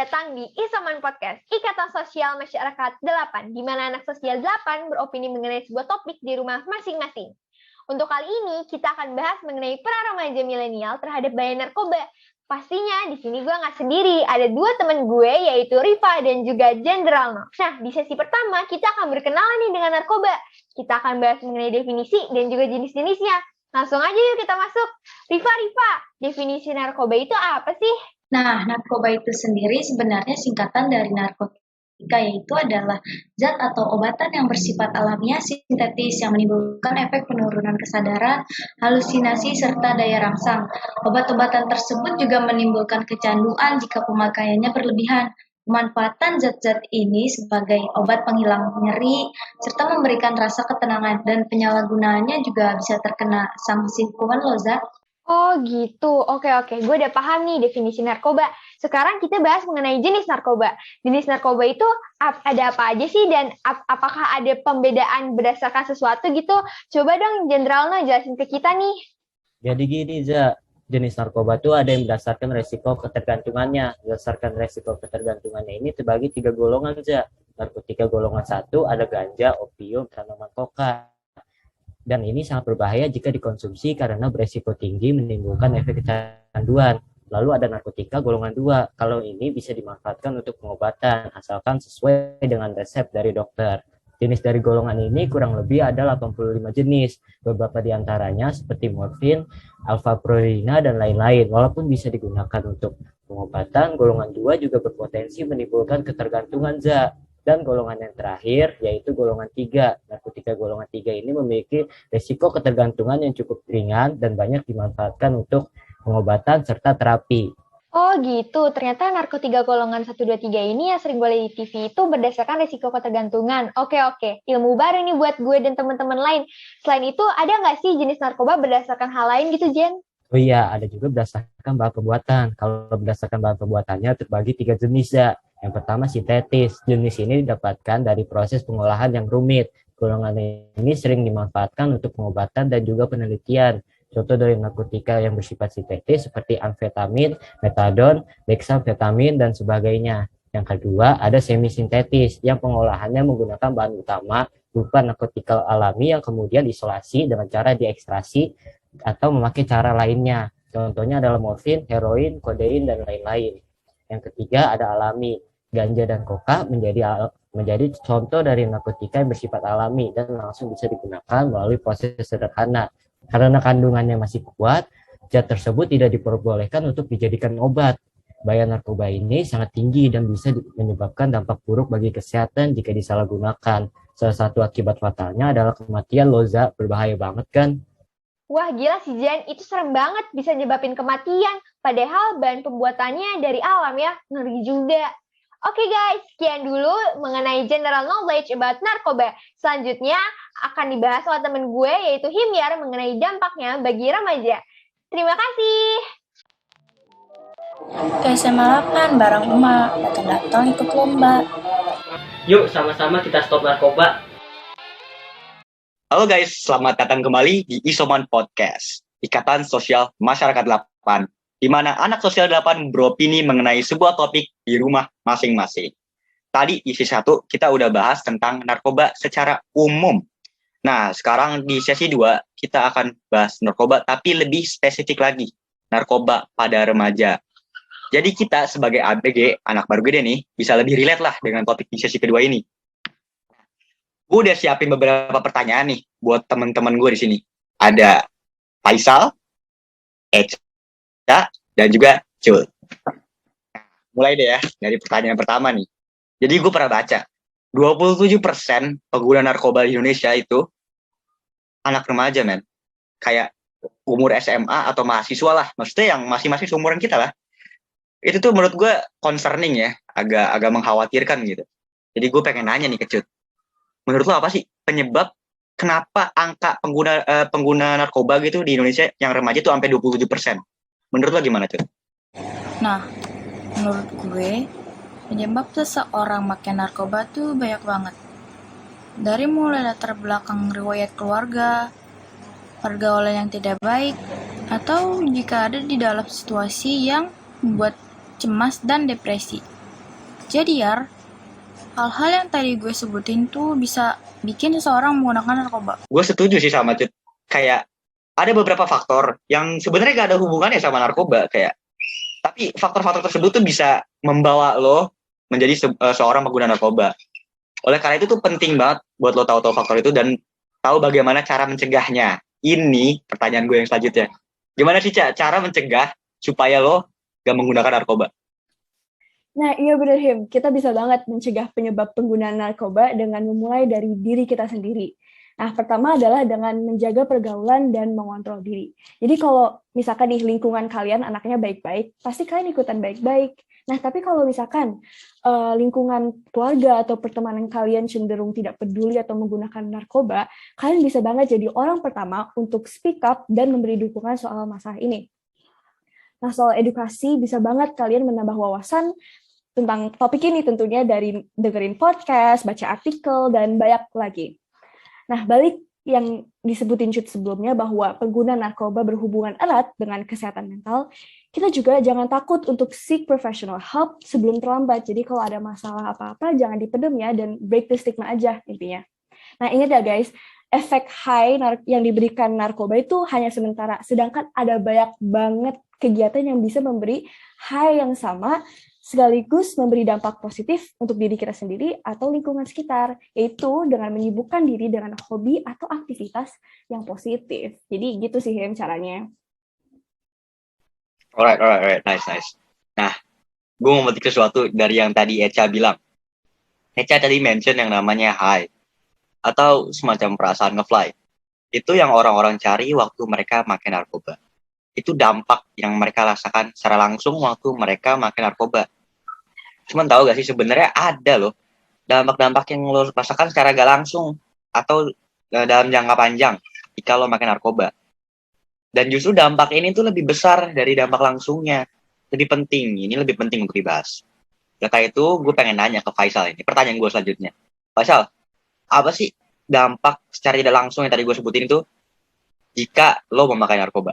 datang di Isoman Podcast, Ikatan Sosial Masyarakat 8, di mana anak sosial 8 beropini mengenai sebuah topik di rumah masing-masing. Untuk kali ini, kita akan bahas mengenai peran remaja milenial terhadap bahaya narkoba. Pastinya di sini gue nggak sendiri, ada dua teman gue, yaitu Rifa dan juga Jenderal Nox. Nah, di sesi pertama, kita akan berkenalan nih dengan narkoba. Kita akan bahas mengenai definisi dan juga jenis-jenisnya. Langsung aja yuk kita masuk. Rifa, definisi narkoba itu apa sih? Nah, narkoba itu sendiri sebenarnya singkatan dari narkotika, yaitu adalah zat atau obatan yang bersifat alamiah sintetis yang menimbulkan efek penurunan kesadaran, halusinasi, serta daya rangsang. Obat-obatan tersebut juga menimbulkan kecanduan jika pemakaiannya berlebihan. Pemanfaatan zat-zat ini sebagai obat penghilang nyeri, serta memberikan rasa ketenangan, dan penyalahgunaannya juga bisa terkena sanksi hukuman loh, Zat. Oh gitu, oke. Gue udah paham nih definisi narkoba. Sekarang kita bahas mengenai jenis narkoba. Jenis narkoba itu ada apa aja sih dan apakah ada pembedaan berdasarkan sesuatu gitu? Coba dong Jenderalnya jelasin ke kita nih. Jadi gini, jenis narkoba itu ada yang berdasarkan resiko ketergantungannya. Berdasarkan resiko ketergantungannya ini terbagi 3 golongan, Narkotika golongan 1 ada ganja, opium, tanaman koka. Dan ini sangat berbahaya jika dikonsumsi karena beresiko tinggi menimbulkan efek kecanduan. Lalu ada narkotika golongan 2. Kalau ini bisa dimanfaatkan untuk pengobatan, asalkan sesuai dengan resep dari dokter. Jenis dari golongan ini kurang lebih ada 85 jenis. Beberapa di antaranya seperti morfin, alfaprolina, dan lain-lain. Walaupun bisa digunakan untuk pengobatan, golongan 2 juga berpotensi menimbulkan ketergantungan, Dan golongan yang terakhir yaitu golongan 3. Narkotika golongan 3 ini memiliki risiko ketergantungan yang cukup ringan dan banyak dimanfaatkan untuk pengobatan serta terapi. Oh gitu, ternyata narkotika golongan 1, 2, 3 ini yang sering gue lihat di TV itu berdasarkan risiko ketergantungan. Oke, ilmu baru nih buat gue dan teman-teman lain. Selain itu, ada nggak sih jenis narkoba berdasarkan hal lain gitu, Jen? Oh iya, ada juga berdasarkan bahan pembuatan. Kalau berdasarkan bahan pembuatannya terbagi 3 jenis, Yang pertama sintetis. Jenis ini didapatkan dari proses pengolahan yang rumit. Golongan ini sering dimanfaatkan untuk pengobatan dan juga penelitian. Contoh dari narkotika yang bersifat sintetis seperti amfetamin, metadon, dexamfetamin, dan sebagainya. Yang kedua, ada semi-sintetis yang pengolahannya menggunakan bahan utama berupa narkotika alami yang kemudian diisolasi dengan cara diekstrasi atau memakai cara lainnya. Contohnya adalah morfin, heroin, kodein, dan lain-lain. Yang ketiga ada alami. Ganja dan koka menjadi contoh dari narkotika yang bersifat alami dan langsung bisa digunakan melalui proses sederhana. Karena kandungannya masih kuat, zat tersebut tidak diperbolehkan untuk dijadikan obat. Bahaya narkoba ini sangat tinggi dan bisa menyebabkan dampak buruk bagi kesehatan jika disalahgunakan. Salah satu akibat fatalnya adalah kematian, Loza. Berbahaya banget kan? Wah gila sih Jen, itu serem banget, bisa nyebabin kematian. Padahal bahan pembuatannya dari alam ya, ngeri juga. Oke guys, sekian dulu mengenai general knowledge about narkoba. Selanjutnya akan dibahas oleh temen gue yaitu Himyar mengenai dampaknya bagi remaja. Terima kasih. Ke SMA 8 bareng Uma, datang-datang ikut lomba. Yuk sama-sama kita stop narkoba. Halo guys, selamat datang kembali di Isoman Podcast, Ikatan Sosial Masyarakat 8, di mana anak sosial 8 beropini mengenai sebuah topik di rumah masing-masing. Tadi di sesi 1 kita udah bahas tentang narkoba secara umum. Nah, sekarang di sesi 2 kita akan bahas narkoba tapi lebih spesifik lagi, narkoba pada remaja. Jadi kita sebagai ABG, anak baru gede nih, bisa lebih relate lah dengan topik di sesi kedua ini. Gue udah siapin beberapa pertanyaan nih buat teman-teman gue di sini. Ada Faisal, Eca, dan juga Cul. Mulai deh ya dari pertanyaan pertama nih. Jadi gue pernah baca 27% pengguna narkoba di Indonesia itu anak remaja, men. Kayak umur SMA atau mahasiswa lah. Maksudnya yang masih seumuran kita lah. Itu tuh menurut gue concerning ya, agak mengkhawatirkan gitu. Jadi gue pengen nanya nih ke Cut. Menurut lo apa sih penyebab kenapa angka pengguna narkoba gitu di Indonesia yang remaja tuh sampai 27%? Menurut lo gimana, Cut? Nah, menurut gue, penyebab seseorang makan narkoba tuh banyak banget. Dari mulai latar belakang riwayat keluarga, pergaulan yang tidak baik, atau jika ada di dalam situasi yang membuat cemas dan depresi. Jadi hal-hal yang tadi gue sebutin tuh bisa bikin seseorang menggunakan narkoba. Gue setuju sih sama Cut. Kayak ada beberapa faktor yang sebenarnya gak ada hubungannya sama narkoba, kayak tapi faktor-faktor tersebut tuh bisa membawa lo menjadi seorang pengguna narkoba. Oleh karena itu tuh penting banget buat lo tahu-tahu faktor itu dan tahu bagaimana cara mencegahnya. Ini pertanyaan gue yang selanjutnya. Gimana sih cara mencegah supaya lo gak menggunakan narkoba? Nah, iya bener Him. Kita bisa banget mencegah penyebab penggunaan narkoba dengan memulai dari diri kita sendiri. Nah, pertama adalah dengan menjaga pergaulan dan mengontrol diri. Jadi kalau misalkan di lingkungan kalian anaknya baik-baik, pasti kalian ikutan baik-baik. Nah, tapi kalau misalkan lingkungan keluarga atau pertemanan kalian cenderung tidak peduli atau menggunakan narkoba, kalian bisa banget jadi orang pertama untuk speak up dan memberi dukungan soal masalah ini. Nah, soal edukasi bisa banget kalian menambah wawasan tentang topik ini tentunya dari dengerin podcast, baca artikel, dan banyak lagi. Nah, balik yang disebutin Cut sebelumnya bahwa pengguna narkoba berhubungan erat dengan kesehatan mental, kita juga jangan takut untuk seek professional help sebelum terlambat. Jadi kalau ada masalah apa-apa, jangan dipendam ya, dan break the stigma aja intinya. Nah, ingat ya guys, efek high yang diberikan narkoba itu hanya sementara, sedangkan ada banyak banget kegiatan yang bisa memberi high yang sama, sekaligus memberi dampak positif untuk diri kita sendiri atau lingkungan sekitar, yaitu dengan menyibukkan diri dengan hobi atau aktivitas yang positif. Jadi gitu sih Him caranya. Alright, nice. Nah, gue mau memetik sesuatu dari yang tadi Echa bilang. Echa tadi mention yang namanya high, atau semacam perasaan ngefly. Itu yang orang-orang cari waktu mereka makan narkoba. Itu dampak yang mereka rasakan secara langsung waktu mereka makan narkoba. Cuman tahu gak sih sebenarnya ada loh dampak-dampak yang lo rasakan secara gak langsung atau dalam jangka panjang jika lo makan narkoba. Dan justru dampak ini tuh lebih besar dari dampak langsungnya. Lebih penting, ini lebih penting untuk dibahas. Karena itu gue pengen nanya ke Faisal ini. Pertanyaan gue selanjutnya. Faisal, apa sih dampak secara tidak langsung yang tadi gue sebutin itu jika lo memakai narkoba?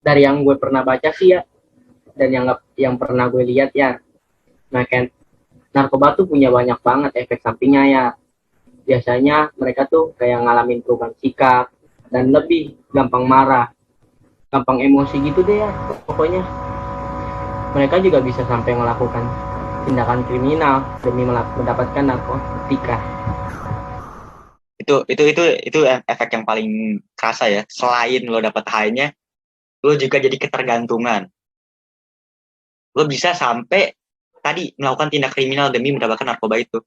Dari yang gue pernah baca sih ya, dan yang pernah gue lihat ya, makan narkoba tuh punya banyak banget efek sampingnya ya. Biasanya mereka tuh kayak ngalamin perubahan sikap dan lebih gampang marah, gampang emosi gitu deh ya. Pokoknya mereka juga bisa sampai melakukan tindakan kriminal demi mendapatkan narkotika. Itu efek yang paling kerasa ya. Selain lo dapat high-nya, lo juga jadi ketergantungan. Lo bisa sampai tadi melakukan tindak kriminal demi mendapatkan narkoba itu.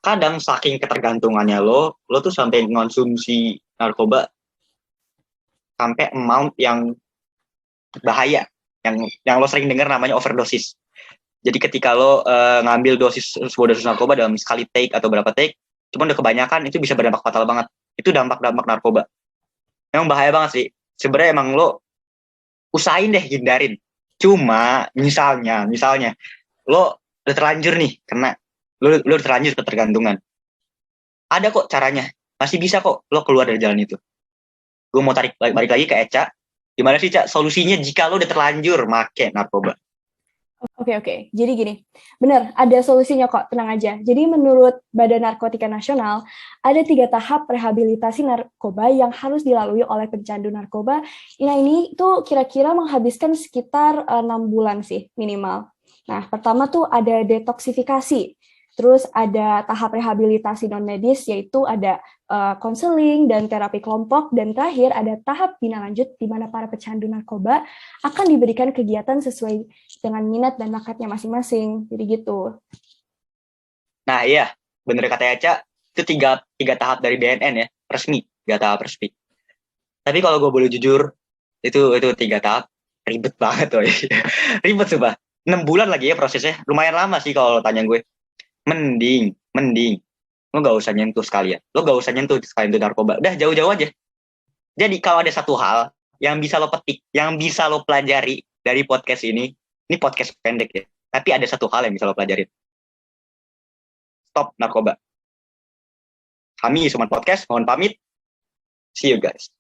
Kadang saking ketergantungannya lo tuh sampai mengonsumsi narkoba sampai amount yang bahaya, yang lo sering dengar namanya overdosis. Jadi ketika lo ngambil sebuah dosis narkoba dalam sekali take atau berapa take, cuman udah kebanyakan itu bisa berdampak fatal banget. Itu dampak-dampak narkoba. Emang bahaya banget sih. Sebenarnya emang lo usahain deh hindarin. Cuma misalnya lo udah terlanjur nih kena, lo udah terlanjur ketergantungan. Ada kok caranya, masih bisa kok lo keluar dari jalan itu. Gue mau balik lagi ke Echa. Gimana sih Ca solusinya jika lo udah terlanjur make narkoba? Oke. Jadi gini, benar ada solusinya kok, tenang aja. Jadi menurut Badan Narkotika Nasional, ada 3 tahap rehabilitasi narkoba yang harus dilalui oleh pecandu narkoba. Nah ini tuh kira-kira menghabiskan sekitar 6 bulan sih minimal. Nah pertama tuh ada detoksifikasi. Terus ada tahap rehabilitasi non-medis, yaitu ada konseling dan terapi kelompok. Dan terakhir ada tahap bina lanjut, di mana para pecandu narkoba akan diberikan kegiatan sesuai dengan minat dan bakatnya masing-masing. Jadi gitu. Nah iya, bener kata Echa, itu tiga tahap dari BNN ya, resmi, 3 tahap resmi. Tapi kalau gue boleh jujur, itu 3 tahap ribet banget woy. Ribet sumpah. 6 bulan lagi ya prosesnya, lumayan lama sih kalau tanya gue. Mending lo gak usah nyentuh sekalian, itu narkoba, udah jauh-jauh aja. Jadi kalau ada satu hal yang bisa lo petik, yang bisa lo pelajari dari podcast ini podcast pendek ya, tapi ada satu hal yang bisa lo pelajarin: stop narkoba. Kami Isoman Podcast mohon pamit, see you guys.